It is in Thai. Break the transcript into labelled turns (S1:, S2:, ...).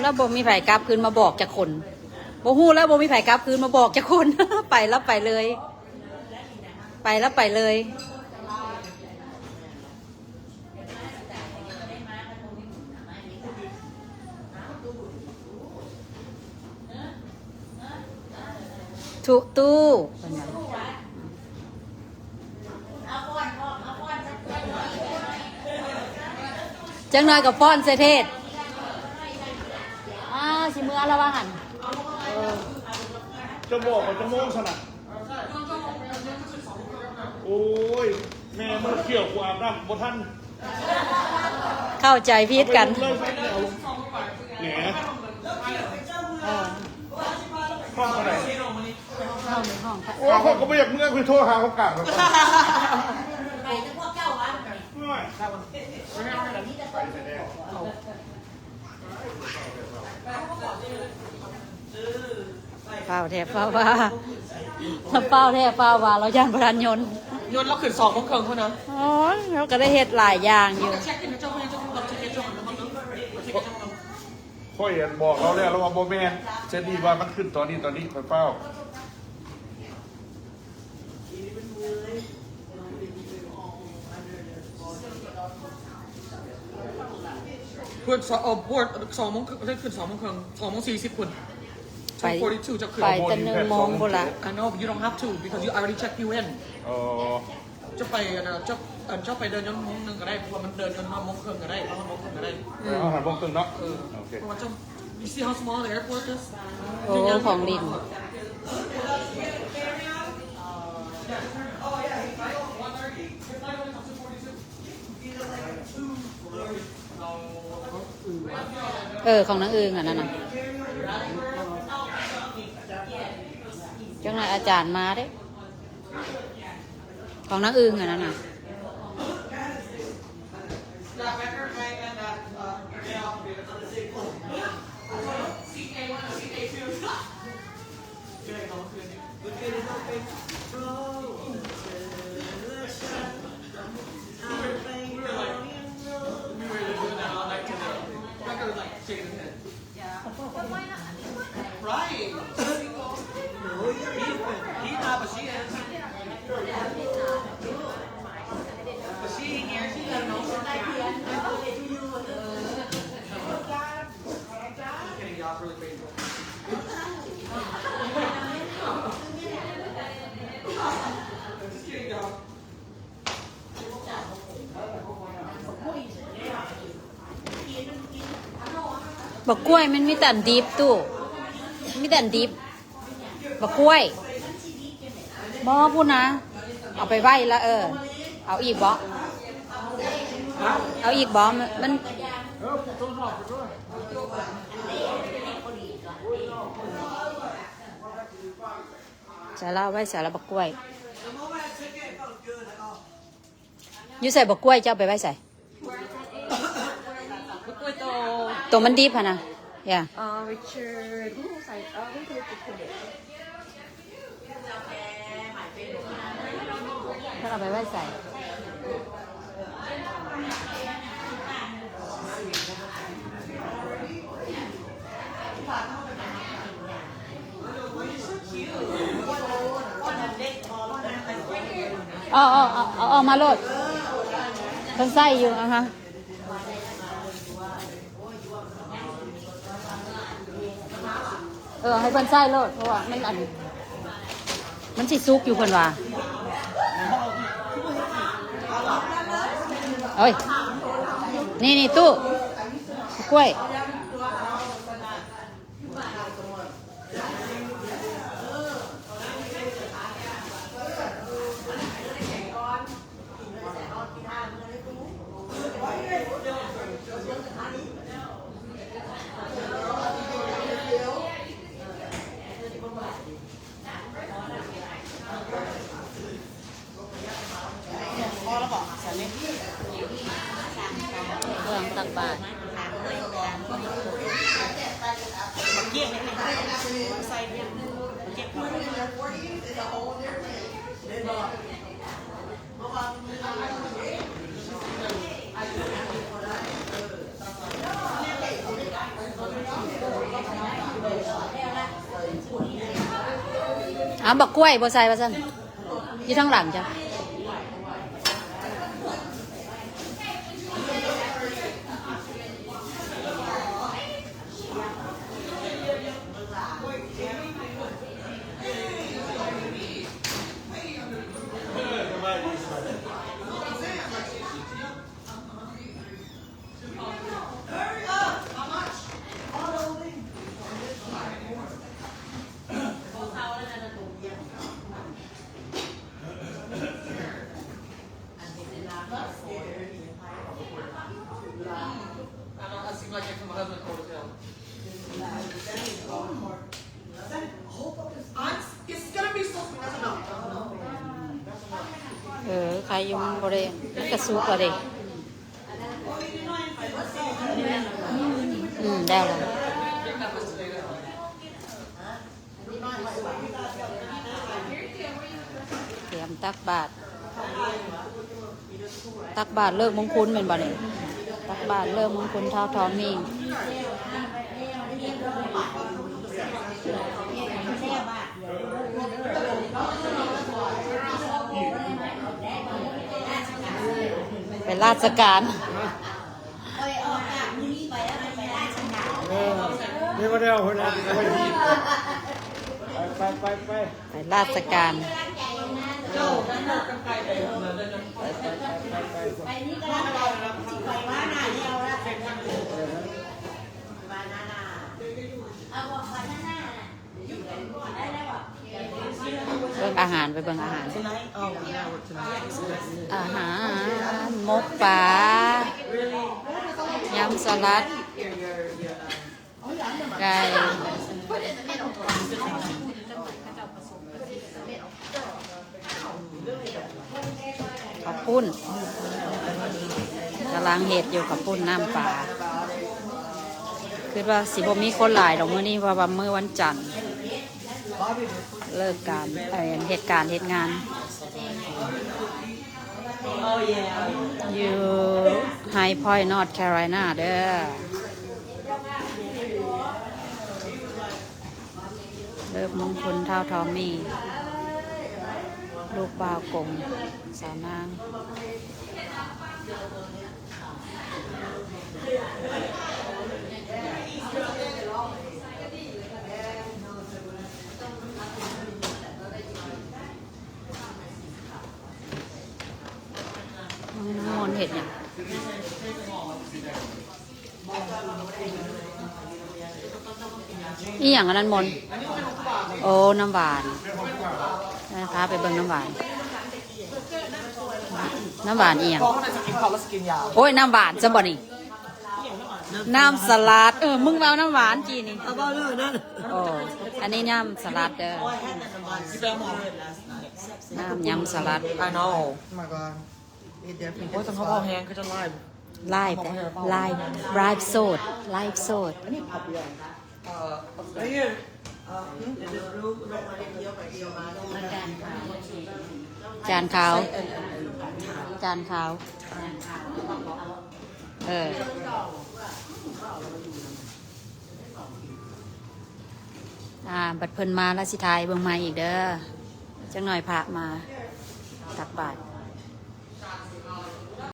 S1: แล้วบ่มีไผกลับคืนมาบอกจากคนบ่ฮู้แล้วบ่มีไผกลับคืนมาบอกจากคน ไปแล้วไปเลย ไปแล้วไปเลยถูกตู้จังหน่อยกับป้อนเสเทศสิมือละว่าหัน
S2: จะบอกว่าจะโม่งสนัดโอ้ยแม่เมื่อเกี่ยวกว่าน้ำบนท่าน
S1: เข้าใจพีดกัน
S2: แหนห้องอะไร
S1: ห้อง
S2: โอ้เขาก็ไม่อยากเมื่อคือโทรหาเขากลับ
S1: เฝ้าแทบเฝ้าว่าเฝ้าแทบเฝ้าว่าเราย่านประธานยนต์
S3: เราขึ้น2 โมงครึ่งเท่านั้น
S1: อ๋อเราก็ได้เฮ็ดหลายอย่างอยู่
S2: พ่อเห็นบอกเราแล้วว่าโมเมนต์เจนนี่ว่ามันขึ้นตอนนี้ไปเฝ้า
S3: เพื่อนพวด2 โมงได้ขึ้น2 โมงครึ่ง2 โมง 40คุณ2:42จะขึ้น
S1: ไปแต่1 โมงบ่ละ
S3: I know you don't have to because you already check you in จะไปจะไปเดินย้อนโมงนึงก็ได้เพราะว่ามันเดินย้อน1 โมงครึ่งก็ได้1 โมงครึ่งก็ได้
S2: หันมองตึงเนาะ
S3: เพราะว่าจะ you see how small the airport is
S1: โอ้ของลินของนางอึงอ่ะนั่นน่ะจังไหนอาจารย์มาเด้ของนางอึงอ่ะนั่นน่ะ
S3: Right. He's not, but she is. But she ain't here. She doesn't know. Getting y'all really grateful.
S1: บักกล้วยมันมีแต่อันดิบตู้มีแต่อันดิบบักกล้วยบ่พูดนะเอาไปไหว้แล้วเอาอีกบ่เอาอีกบ่มันใส่ละไว้ใส่ละบักกล้วยอยู่ใส่บักกล้วยเจ้าไปไว้ใส่ตัวมันดิบนะอย่า
S4: Richard ใส่ไม่เคยติดคนเด็ก
S1: ถ้าเอาไปไว้ใส่เอามาโลดมันใส่อยู่นะคะให้เพิ่นใส่โลดเพราะว่ามันสิซุกอยู่เพิ่นว่าเอ้ยนี่ตู้กล้วยเครื่องตักบาตร
S3: เกี่ยงนิดนึงใส่เนี่ยเก็บ
S1: เ บักกล้วยบ่ใส่ว่าซั่นอยู่ทางหลังจ้ะใครยังบ่ได้กระซุกอะเด็กได้แล้วเตรียมตักบาตรเลิกมงคลเป็นบ่เนี่ยตักบาตรเลิกมงคลเท้าทองมีเป็นราชการ
S2: นี่มาเดียวคนละไป
S1: ราชการเบิ่งอาหารไปเบิ่งอาหารมกปลายำสลัดไก่ข้าวปุ้นกำลังเห็ดอยู่ข้าวปุ้นน้ำปลาคือว่าสิบ่มีคนหลายดอกมื้อนี้เพราะว่ามื้อวันจันทร์เลิกการเหตุงานอยู่ High Point North Carolina เด้อเลิกมงคลเท่าทอมมี่ลูกบ่าวกงสาวนางมนเห็ดเนี่ยอีหยังอันนั้นมนโอ้น้ำหวานนะคะไปเบิ่งน้ำหวานอีหยัง
S3: พอเขาในสกินเขาแล้วสกินยาว
S1: โอ้ยน้ำหวานจะบ่นี่น้ำสลัดมึงเอาน้ำหวานจีนี่โอ้อันนี้น้ำสลัดเด้อ
S3: ที่แปลหมอ
S1: น้ำยำสลัด
S3: I know โอ้ยแต่เขาพอแห้งก็จะไล่
S1: ไลฟ์โซดจานขาวบัดเพิ่นมาแล้วสิทายเบิ่งมาอีกเด้อจังหน่อยพระมาตักบาตร